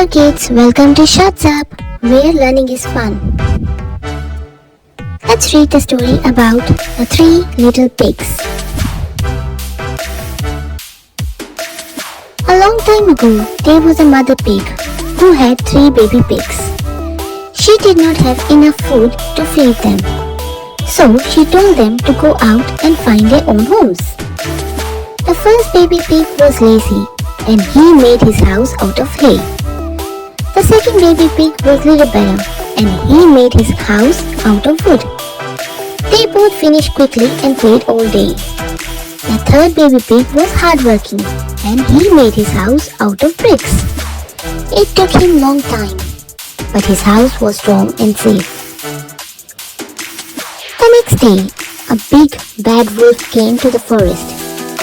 Hello kids, welcome to Shots Up, where learning is fun. Let's read the story about the three little pigs. A long time ago, there was a mother pig who had three baby pigs. She did not have enough food to feed them, so she told them to go out and find their own homes. The first baby pig was lazy and he made his house out of hay. The second baby pig was little better and he made his house out of wood. They both finished quickly and played all day. The third baby pig was hardworking and he made his house out of bricks. It took him a long time, but his house was strong and safe. The next day, a big bad wolf came to the forest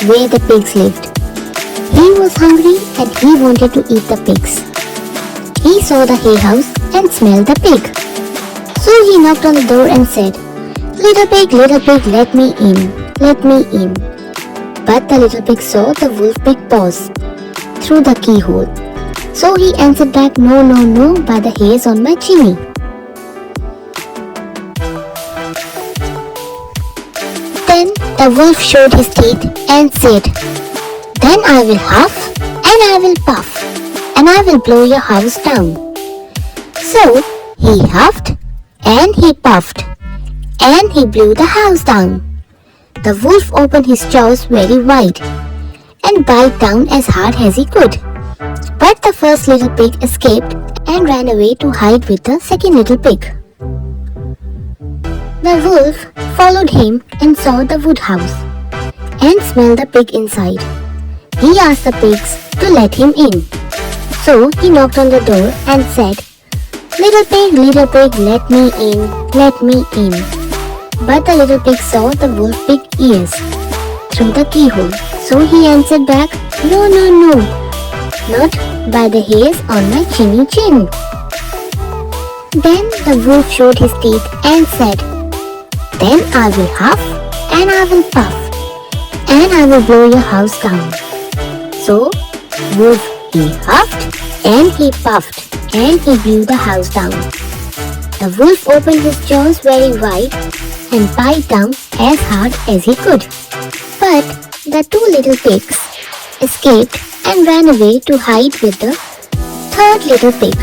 where the pigs lived. He was hungry and he wanted to eat the pigs. He saw the hay house and smelled the pig. So he knocked on the door and said, little pig, let me in, let me in." But the little pig saw the wolf pig paws through the keyhole. So he answered back, "No, no, no, by the hairs on my chimney." Then the wolf showed his teeth and said, "Then I will huff and I will puff and I will blow your house down." So he huffed and he puffed and he blew the house down. The wolf opened his jaws very wide and bite down as hard as he could. But the first little pig escaped and ran away to hide with the second little pig. The wolf followed him and saw the wood house and smelled the pig inside. He asked the pigs to let him in. So he knocked on the door and said, little pig, let me in, let me in." But the little pig saw the wolf pig ears through the keyhole. So he answered back, "No, no, no, not by the hairs on my chinny chin." Then the wolf showed his teeth and said, "Then I will huff and I will puff and I will blow your house down." So wolf he huffed and he puffed and he blew the house down. The wolf opened his jaws very wide and bite down as hard as he could. But the two little pigs escaped and ran away to hide with the third little pig.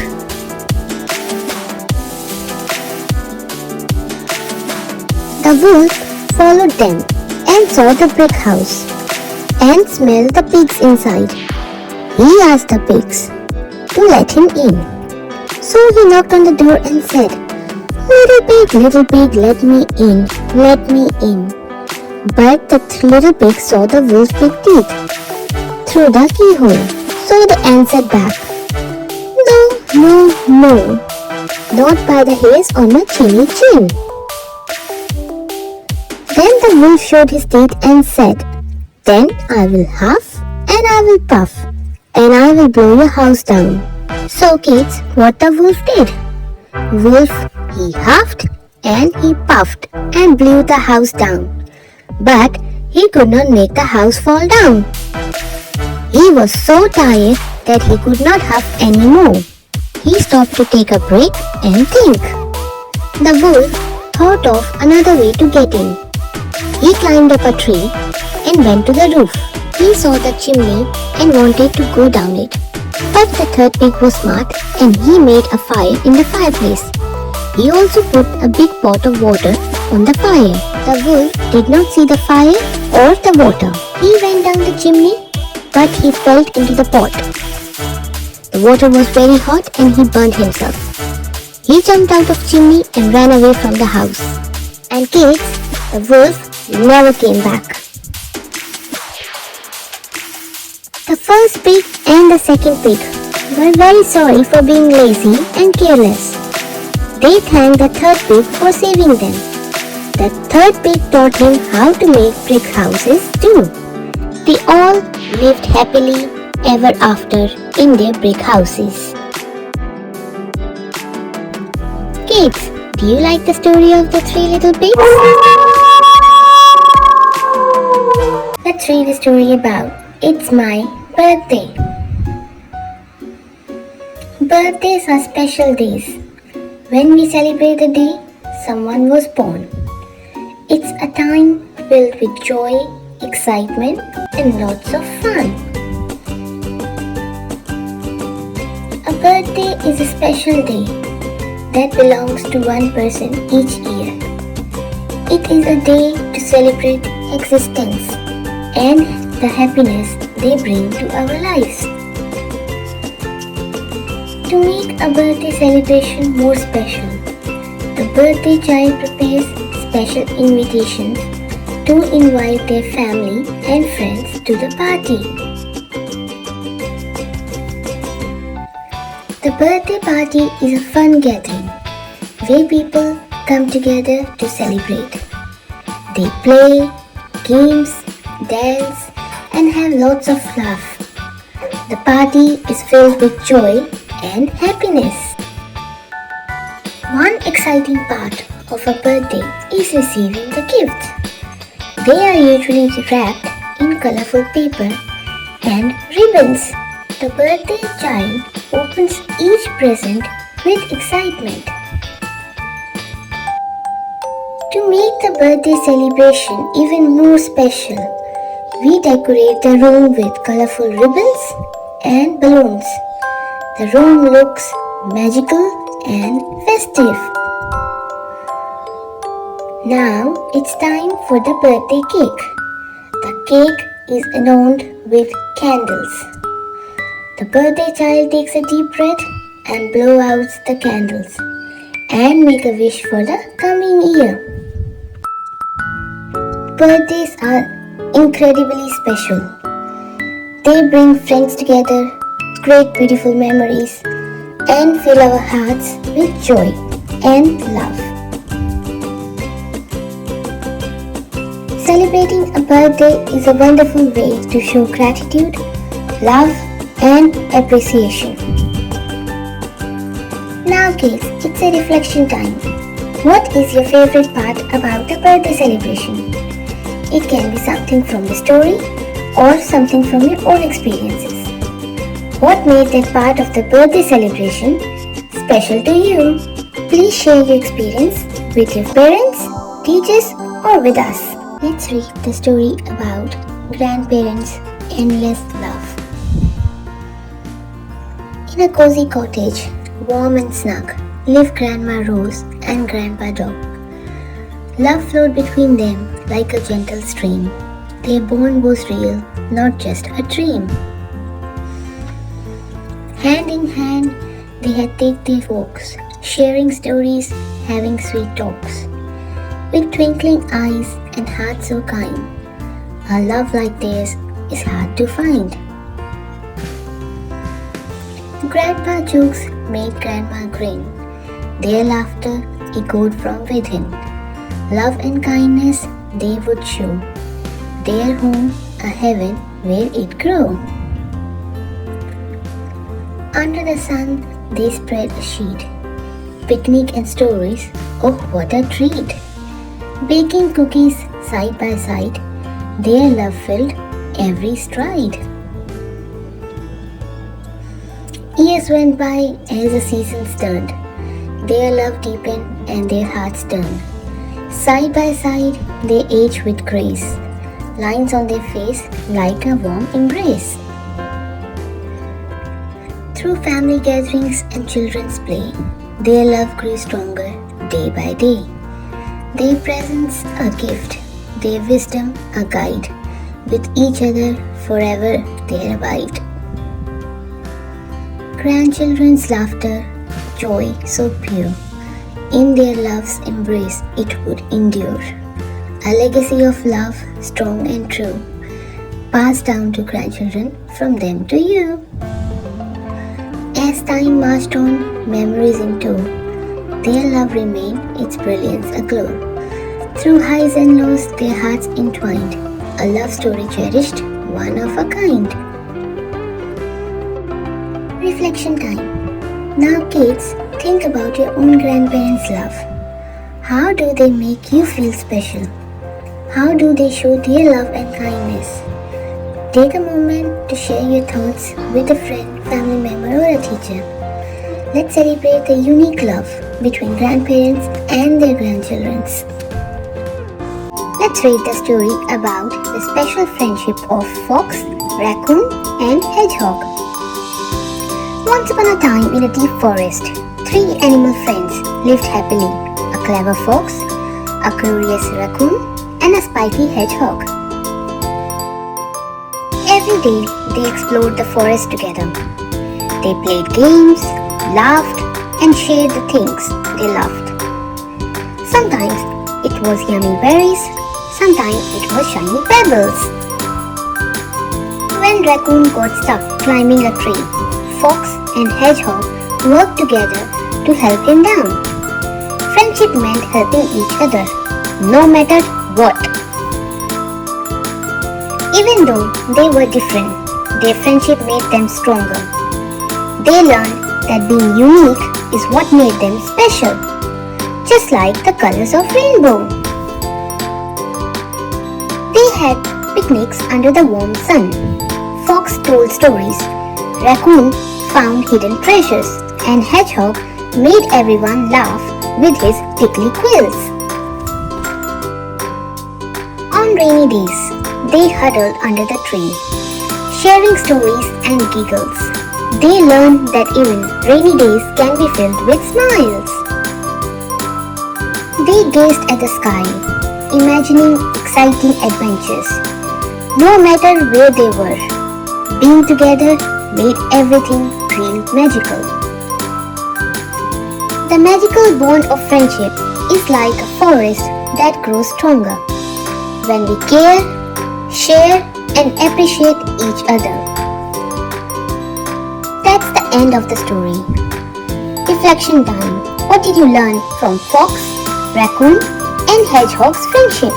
The wolf followed them and saw the brick house and smelled the pigs inside. He asked the pigs to let him in. So he knocked on the door and said, little pig, let me in, let me in." But the little pig saw the wolf pig teeth through the keyhole. So they answered back, "No, no, no, not by the hairs on my chinny chin." Then the wolf showed his teeth and said, "Then I will huff and I will puff and I will blow your house down." So kids, what the wolf did? Wolf, he huffed and he puffed and blew the house down. But he could not make the house fall down. He was so tired that he could not huff anymore. He stopped to take a break and think. The wolf thought of another way to get in. He climbed up a tree and went to the roof. He saw the chimney and wanted to go down it. But the third pig was smart and he made a fire in the fireplace. He also put a big pot of water on the fire. The wolf did not see the fire or the water. He went down the chimney, but he fell into the pot. The water was very hot and he burned himself. He jumped out of chimney and ran away from the house. And kids, the wolf never came back. The first pig and the second pig were very sorry for being lazy and careless. They thanked the third pig for saving them. The third pig taught him how to make brick houses too. They all lived happily ever after in their brick houses. Kids, do you like the story of the three little pigs? Let's read the story about It's My Birthday. Birthdays are special days when we celebrate the day someone was born. It's a time filled with joy, excitement, and lots of fun. A birthday is a special day that belongs to one person each year. It is a day to celebrate existence and the happiness they bring to our lives. To make a birthday celebration more special, the birthday child prepares special invitations to invite their family and friends to the party. The birthday party is a fun gathering where people come together to celebrate. They play, games, dance, and have lots of laugh. The party is filled with joy and happiness. One exciting part of a birthday is receiving the gifts. They are usually wrapped in colorful paper and ribbons. The birthday child opens each present with excitement. To make the birthday celebration even more special, we decorate the room with colorful ribbons and balloons. The room looks magical and festive. Now it's time for the birthday cake. The cake is adorned with candles. The birthday child takes a deep breath and blows out the candles and make a wish for the coming year. Birthdays are incredibly special. They bring friends together, create beautiful memories, and fill our hearts with joy and love. Celebrating a birthday is a wonderful way to show gratitude, love, and appreciation. Now kids, it's a reflection time. What is your favorite part about the birthday celebration? It can be something from the story or something from your own experiences. What made that part of the birthday celebration special to you? Please share your experience with your parents, teachers, or with us. Let's read the story about grandparents' endless love. In a cozy cottage, warm and snug, live Grandma Rose and Grandpa Dog. Love flowed between them like a gentle stream. Their bond was real, not just a dream. Hand in hand, they had taken their walks, sharing stories, having sweet talks. With twinkling eyes and hearts so kind, a love like theirs is hard to find. Grandpa jokes made Grandma grin. Their laughter echoed from within. Love and kindness they would show. Their home a heaven where it grew. Under the sun, they spread a sheet. Picnic and stories, oh what a treat! Baking cookies side by side, their love filled every stride. Years went by as the seasons turned. Their love deepened and their hearts turned. Side by side, they aged with grace. Lines on their face like a warm embrace. Through family gatherings and children's play, their love grew stronger day by day. Their presence a gift, their wisdom a guide. With each other forever they abide. Grandchildren's laughter, joy so pure. In their love's embrace it would endure. A legacy of love strong and true, passed down to grandchildren from them to you. As time marched on, memories in tow, their love remained its brilliance aglow. Through highs and lows, their hearts entwined, a love story cherished, one of a kind. Reflection time. Now kids, think about your own grandparents' love. How do they make you feel special? How do they show their love and kindness? Take a moment to share your thoughts with a friend, family member or a teacher. Let's celebrate the unique love between grandparents and their grandchildren. Let's read the story about the special friendship of Fox, Raccoon and Hedgehog. Once upon a time in a deep forest, three animal friends lived happily: a clever fox, a curious raccoon, and a spiky hedgehog. Every day they explored the forest together. They played games, laughed, and shared the things they loved. Sometimes it was yummy berries, sometimes it was shiny pebbles. When Raccoon got stuck climbing a tree, Fox and Hedgehog worked together to help him down. Friendship meant helping each other, no matter what. Even though they were different, their friendship made them stronger. They learned that being unique is what made them special, just like the colors of rainbow. They had picnics under the warm sun. Fox told stories, Raccoon found hidden treasures, and Hedgehog made everyone laugh with his prickly quills. On rainy days, they huddled under the tree, sharing stories and giggles. They learned that even rainy days can be filled with smiles. They gazed at the sky, imagining exciting adventures. No matter where they were, being together made everything feel magical. The magical bond of friendship is like a forest that grows stronger when we care, share, and appreciate each other. That's the end of the story. Reflection time. What did you learn from Fox, Raccoon, and Hedgehog's friendship?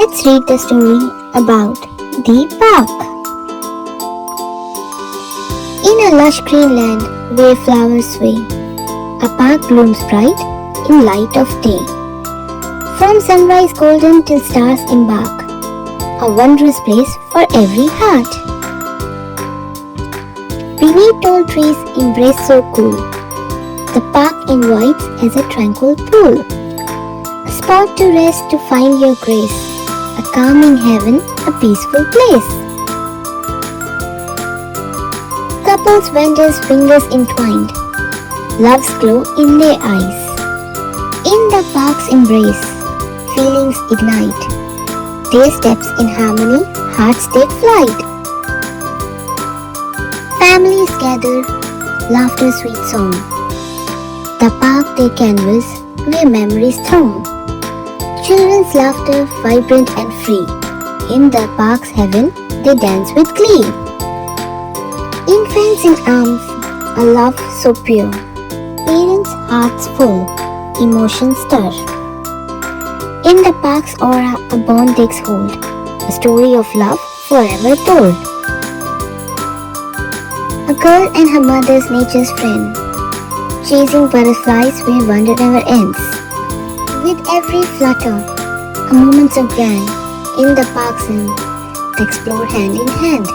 Let's read the story about the park. In a lush green land where flowers sway, a park blooms bright in light of day. From sunrise golden till stars embark, a wondrous place for every heart. Beneath tall trees embrace so cool, the park invites as a tranquil pool. A spot to rest to find your grace, a calming heaven, a peaceful place. Couples, vendors, fingers entwined, love's glow in their eyes. In the park's embrace, feelings ignite. Their steps in harmony, hearts take flight. Families gather, laughter, sweet song. The park they canvas, where memories throng. Children's laughter, vibrant and free. In the park's heaven, they dance with glee. Infants in arms, a love so pure. Parents' hearts full, emotions stir. In the park's aura, a bond takes hold, a story of love forever told. A girl and her mother's nature's friend, chasing butterflies where wonder never ends. With every flutter, a moment so grand, in the park's end, they explore hand in hand.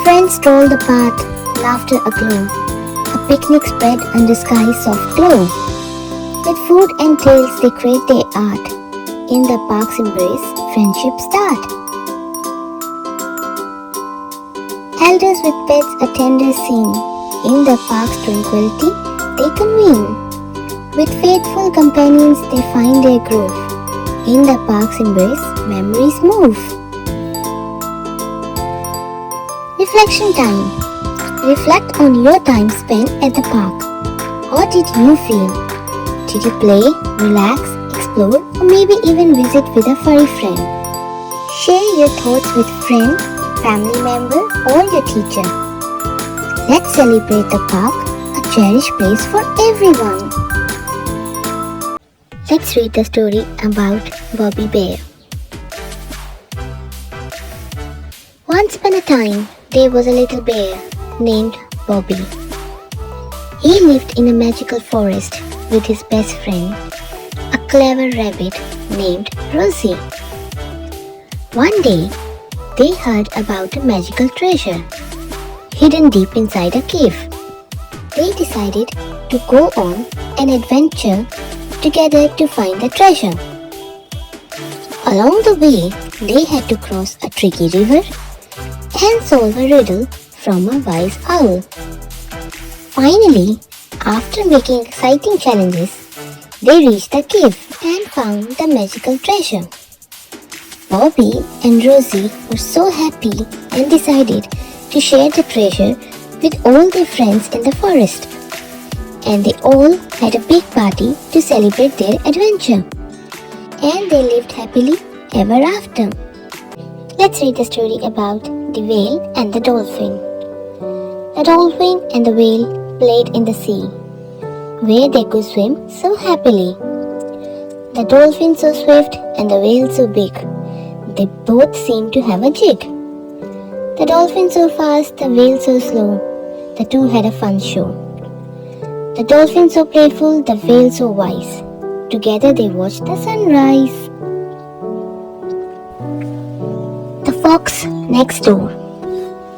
Friends stroll the path, laughter aglow, a picnic spread under sky's soft glow. With food and tales they create their art, in the park's embrace, friendship start. Elders with pets a tender scene, in the park's tranquility they convene. With faithful companions they find their grove, in the park's embrace, memories move. Reflection time. Reflect on your time spent at the park. What did you feel? Did you play, relax, explore, or maybe even visit with a furry friend? Share your thoughts with friend, family member, or your teacher. Let's celebrate the park, a cherished place for everyone. Let's read the story about Bobby Bear. Once upon a time, there was a little bear named Bobby. He lived in a magical forest with his best friend, a clever rabbit named Rosie. One day, they heard about a magical treasure hidden deep inside a cave. They decided to go on an adventure together to find the treasure. Along the way, they had to cross a tricky river and solve a riddle from a wise owl. Finally, after making exciting challenges, they reached the cave and found the magical treasure. Bobby and Rosie were so happy and decided to share the treasure with all their friends in the forest. And they all had a big party to celebrate their adventure. And they lived happily ever after. Let's read the story about the whale and the dolphin. The dolphin and the whale played in the sea, where they could swim so happily. The dolphin so swift and the whale so big, they both seemed to have a jig. The dolphin so fast, the whale so slow, the two had a fun show. The dolphin so playful, the whale so wise, together they watched the sunrise. The fox next door.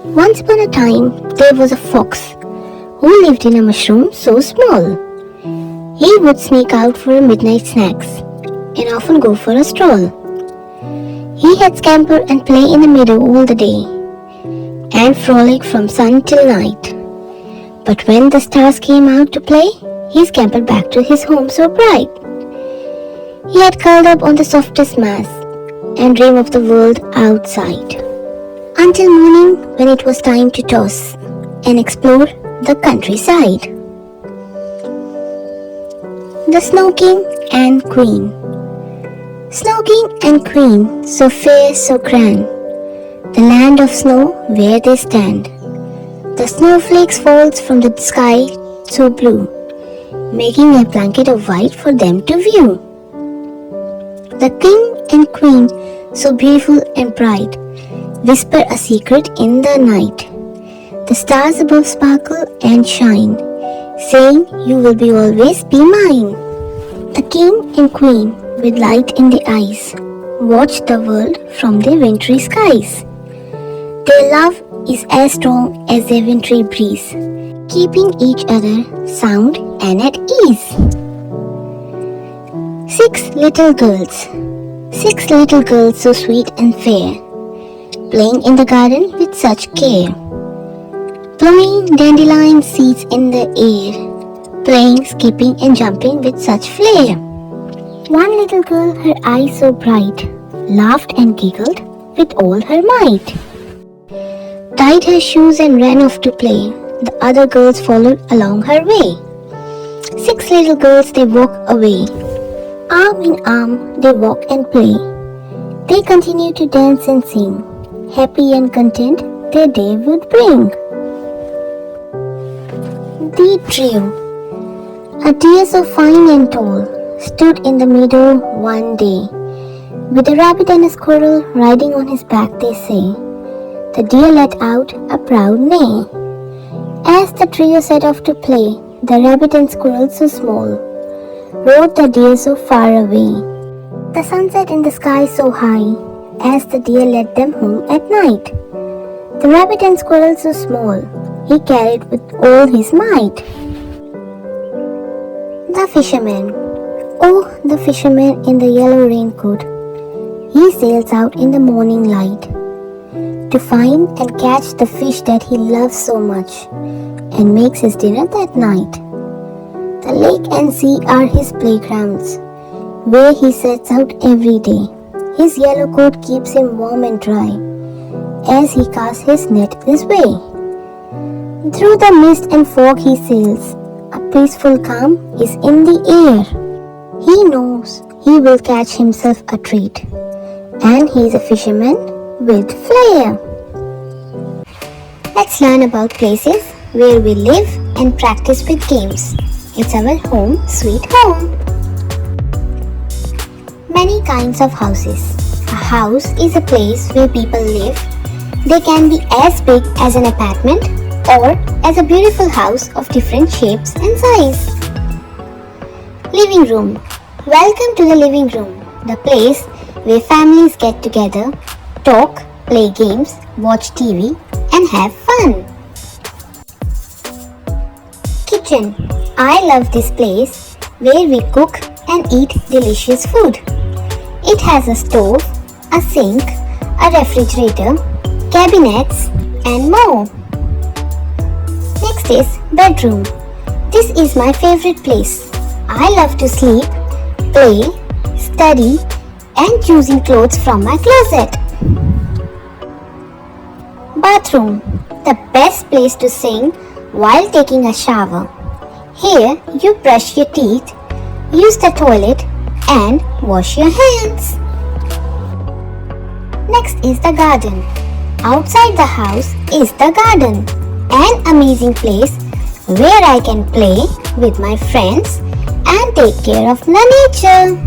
Once upon a time, there was a fox who lived in a mushroom so small. He would sneak out for midnight snacks and often go for a stroll. He had scamper and play in the meadow all the day and frolic from sun till night. But when the stars came out to play, he scampered back to his home so bright. He had curled up on the softest mass and dreamed of the world outside. Until morning, when it was time to toss and explore the countryside. The Snow King and Queen. Snow King and Queen, so fair, so grand, the land of snow where they stand. The snowflakes falls from the sky so blue, making a blanket of white for them to view. The King and Queen, so beautiful and bright, whisper a secret in the night. The stars above sparkle and shine, saying you will be always be mine. The King and Queen, with light in their eyes, watch the world from their wintry skies. Their love is as strong as their wintry breeze, keeping each other sound and at ease. 6 little girls. 6 little girls so sweet and fair, playing in the garden with such care. Blowing dandelion seeds in the air, playing, skipping and jumping with such flair. One little girl, her eyes so bright, laughed and giggled with all her might. Tied her shoes and ran off to play, the other girls followed along her way. 6 little girls, they walk away, arm in arm they walk and play. They continue to dance and sing, happy and content their day would bring. The trio. A deer so fine and tall stood in the meadow one day, with a rabbit and a squirrel riding on his back, they say. The deer let out a proud neigh. As the trio set off to play, the rabbit and squirrel so small rode the deer so far away. The sunset in the sky so high, as the deer led them home at night. The rabbit and squirrel so small, he carried with all his might. The fisherman. Oh, the fisherman in the yellow raincoat. He sails out in the morning light to find and catch the fish that he loves so much and makes his dinner that night. The lake and sea are his playgrounds, where he sets out every day. His yellow coat keeps him warm and dry as he casts his net this way. Through the mist and fog he sails, a peaceful calm is in the air. He knows he will catch himself a treat, and he is a fisherman with flair. Let's learn about places where we live and practice with games. It's our home, sweet home. Many kinds of houses. A house is a place where people live. They can be as big as an apartment or as a beautiful house of different shapes and size. Living room. Welcome to the living room, the place where families get together, talk, play games, watch TV and have fun. kitchen. I love this place where we cook and eat delicious food. It has a stove, a sink, a refrigerator, cabinets, and more. Next is bedroom. This is my favorite place. I love to sleep, play, study, and choosing clothes from my closet. Bathroom. The best place to sing while taking a shower. Here you brush your teeth, use the toilet, and wash your hands. Next is the garden. Outside the house is the garden, an amazing place where I can play with my friends and take care of the nature.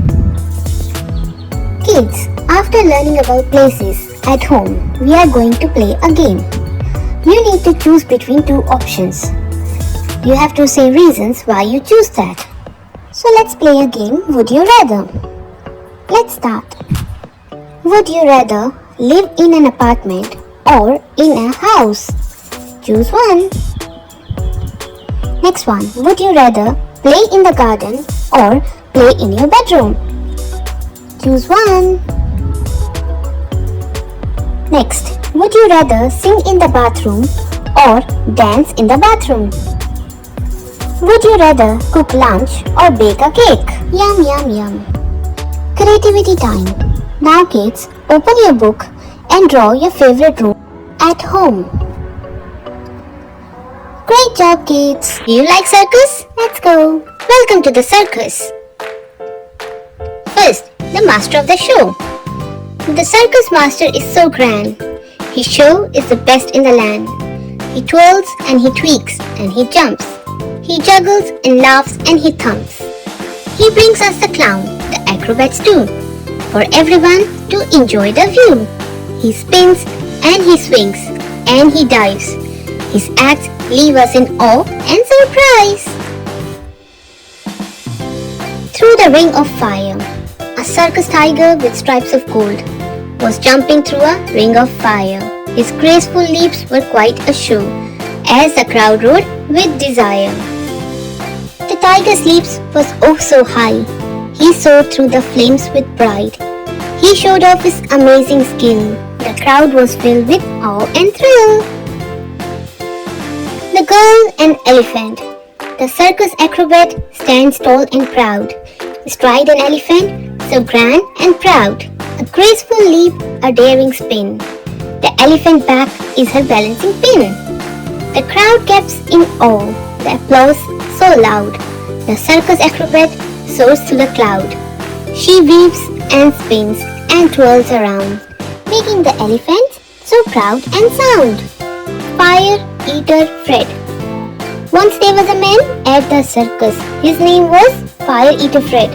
Kids, after learning about places at home, we are going to play a game. You need to choose between two options. You have to say reasons why you choose that. So let's play a game, Would You Rather? Let's start. Would you rather live in an apartment or in a house? Choose one. Next one. Would you rather play in the garden or play in your bedroom? Choose one. Next. Would you rather sing in the bathroom or dance in the bathroom? Would you rather cook lunch or bake a cake? Yum yum yum. Creativity time. Now kids, open your book and draw your favorite room at home. Great job kids! Do you like circus? Let's go! Welcome to the circus! First, the master of the show. The circus master is so grand. His show is the best in the land. He twirls and he tweaks and he jumps. He juggles and laughs and he thumps. He brings us the clown, the acrobats too, for everyone to enjoy the view. He spins and he swings and he dives. His acts leave us in awe and surprise. Through the ring of fire, a circus tiger with stripes of gold was jumping through a ring of fire. His graceful leaps were quite a show as the crowd roared with desire. The tiger's leaps was oh so high. He soared through the flames with pride. He showed off his amazing skill. The crowd was filled with awe and thrill. The girl and elephant. The circus acrobat stands tall and proud. Astride an elephant, so grand and proud. A graceful leap, a daring spin. The elephant back is her balancing pin. The crowd gaps in awe. The applause so loud. The circus acrobat soars to the cloud. She weaves and spins and twirls around, making the elephant so proud and sound. Fire Eater Fred. Once there was a man at the circus. His name was Fire Eater Fred.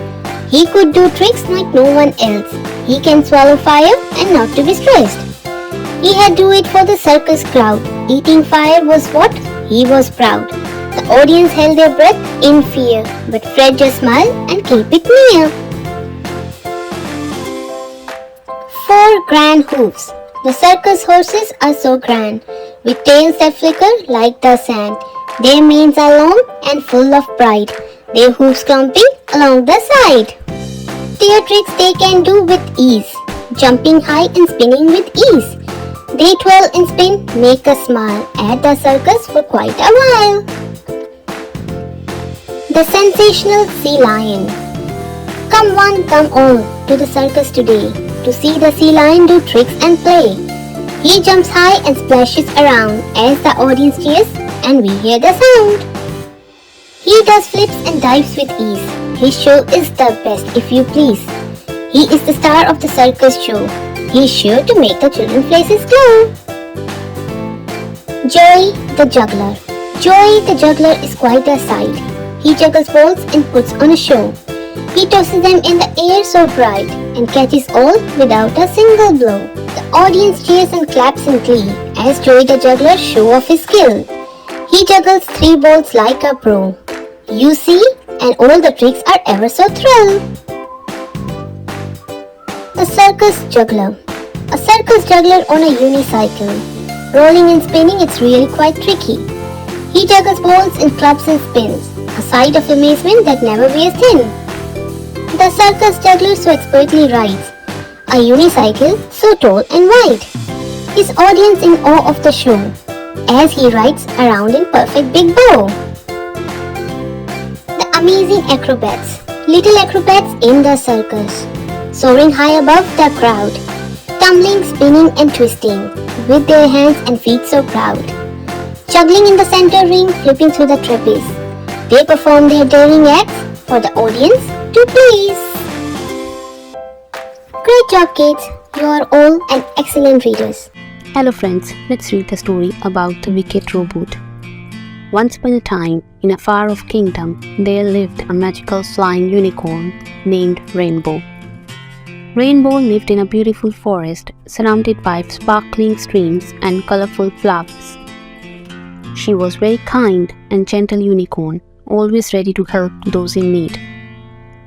He could do tricks like no one else. He can swallow fire and not to be stressed. He had to do it for the circus crowd. Eating fire was what? He was proud. The audience held their breath in fear, but Fred just smiled and kept it near. 4 grand hooves. The circus horses are so grand, with tails that flicker like the sand. Their manes are long and full of pride, their hooves clumping along the side. Their tricks they can do with ease, jumping high and spinning with ease. They twirl and spin, make us smile at the circus for quite a while. The sensational sea lion. Come one, come all to the circus today to see the sea lion do tricks and play. He jumps high and splashes around as the audience cheers and we hear the sound. He does flips and dives with ease. His show is the best if you please. He is the star of the circus show. He is sure to make the children's faces glow. Joey the juggler. Joey the juggler is quite a sight. He juggles balls and puts on a show. He tosses them in the air so bright and catches all without a single blow. The audience cheers and claps in glee as Joey the juggler shows off his skill. He juggles 3 balls like a pro. You see, and all the tricks are ever so thrill. The circus juggler. A circus juggler on a unicycle. Rolling and spinning, it's really quite tricky. He juggles balls and clubs and spins, a sight of amazement that never wears thin. The circus juggler so expertly rides a unicycle so tall and wide. His audience in awe of the show as he rides around in perfect big bow. The amazing acrobats, little acrobats in the circus, soaring high above the crowd, tumbling, spinning and twisting, with their hands and feet so proud. Juggling in the center ring, flipping through the trapeze, they perform their daring acts for the audience to please. Great job, kids! You are all an excellent readers. Hello friends, let's read the story about the wicked robot. Once upon a time, in a far-off kingdom, there lived a magical flying unicorn named Rainbow. Rainbow lived in a beautiful forest surrounded by sparkling streams and colorful flowers. She was very kind and gentle unicorn, always ready to help those in need.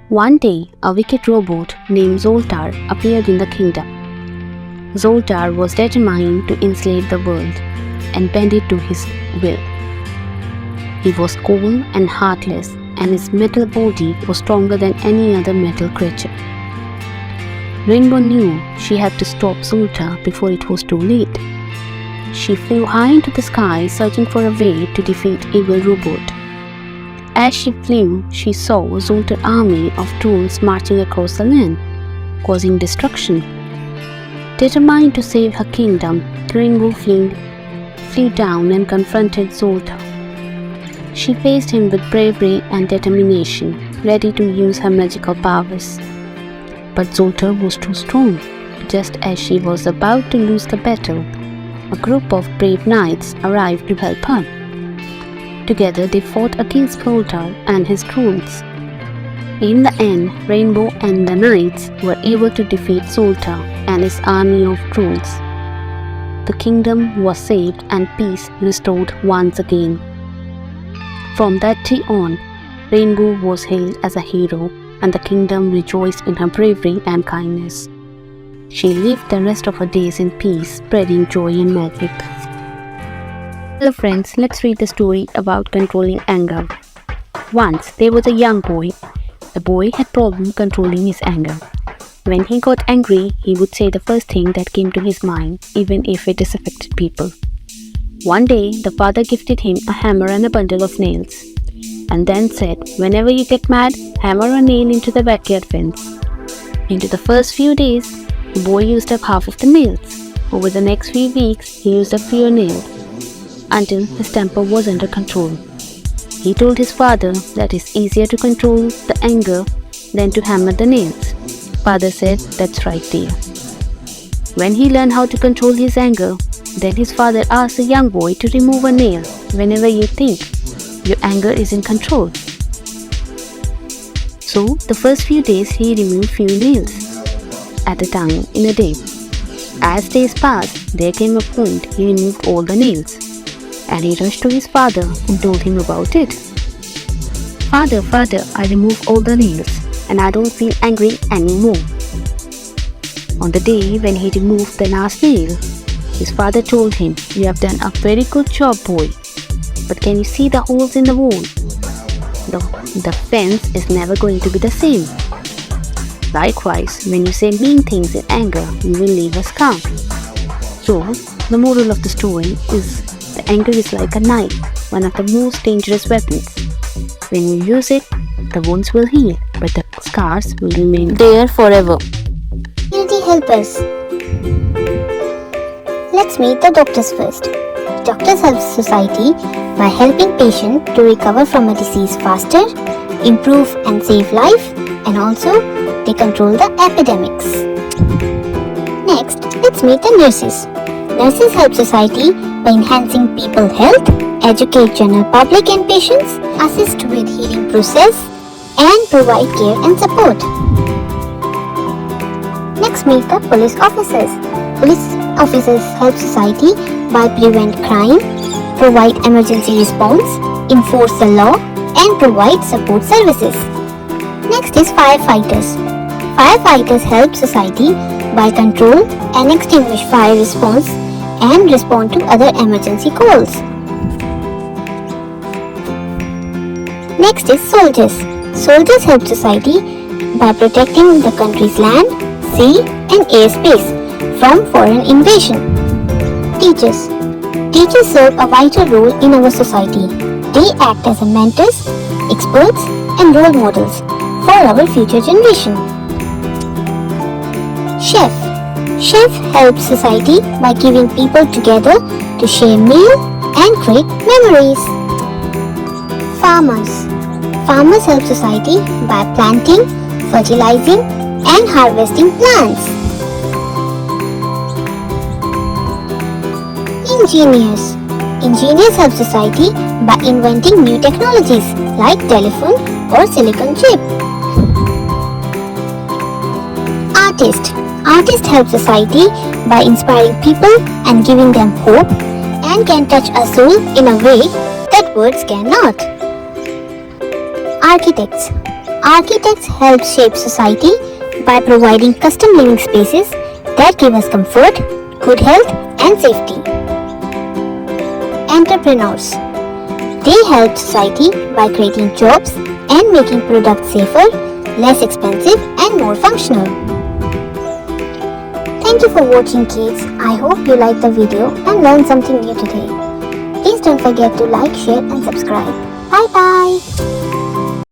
One day, a wicked robot named Zoltar appeared in the kingdom. Zoltar was determined to enslave the world and bend it to his will. He was cold and heartless, and his metal body was stronger than any other metal creature. Rainbow knew she had to stop Zoltar before it was too late. She flew high into the sky, searching for a way to defeat evil robot. As she flew, she saw Zoltar's army of trolls marching across the land, causing destruction. Determined to save her kingdom, Rainbow flew down and confronted Zoltar. She faced him with bravery and determination, ready to use her magical powers. But Zoltar was too strong. Just as she was about to lose the battle, a group of brave knights arrived to help her. Together they fought against Zoltar and his trolls. In the end, Rainbow and the knights were able to defeat Zoltar and his army of trolls. The kingdom was saved and peace restored once again. From that day on, Rainbow was hailed as a hero, and the kingdom rejoiced in her bravery and kindness. She lived the rest of her days in peace, spreading joy and magic. Hello friends, let's read the story about controlling anger. Once there was a young boy. The boy had problem controlling his anger. When he got angry, he would say the first thing that came to his mind, even if it disaffected people. One day, the father gifted him a hammer and a bundle of nails, and then said, "Whenever you get mad, hammer a nail into the backyard fence." Into the first few days, the boy used up half of the nails. Over the next few weeks, he used up fewer nails, until his temper was under control. He told his father that it's easier to control the anger than to hammer the nails. Father said, "That's right, dear." When he learned how to control his anger, then his father asked the young boy to remove a nail whenever you think your anger is in control. So, the first few days he removed few nails at a time in a day. As days passed, there came a point he removed all the nails, and he rushed to his father and told him about it. "Father, I removed all the nails, and I don't feel angry anymore." On the day when he removed the last nail, his father told him, "You have done a very good job, boy. But can you see the holes in the wall? The fence is never going to be the same. Likewise, when you say mean things in anger, you will leave us calm." So, the moral of the story is the anger is like a knife, one of the most dangerous weapons. When you use it, the wounds will heal, but the scars will remain there forever. Community helpers. Let's meet the doctors first. Doctors help society by helping patients to recover from a disease faster, improve and save life, and also they control the epidemics. Next, let's meet the nurses. Nurses help society by enhancing people's health, educate general public and patients, assist with healing process, and provide care and support. Next, meet the police officers. Police officers help society by prevent crime, provide emergency response, enforce the law, and provide support services. Next is firefighters. Firefighters help society by control and extinguish fire response and respond to other emergency calls. Next is soldiers. Soldiers help society by protecting the country's land, sea and airspace from foreign invasion. Teachers. Teachers serve a vital role in our society. They act as mentors, experts and role models for our future generation. Chef. Chef helps society by giving people together to share meal and create memories. Farmers. Farmers help society by planting, fertilizing and harvesting plants. Engineers. Engineers help society by inventing new technologies like telephone or silicon chip. Artists. Artists help society by inspiring people and giving them hope and can touch a soul in a way that words cannot. Architects. Architects help shape society by providing custom living spaces that give us comfort, good health and safety. Entrepreneurs. They help society by creating jobs and making products safer, less expensive and more functional. Thank you for watching, kids. I hope you liked the video and learned something new today. Please don't forget to like, share and subscribe. Bye bye.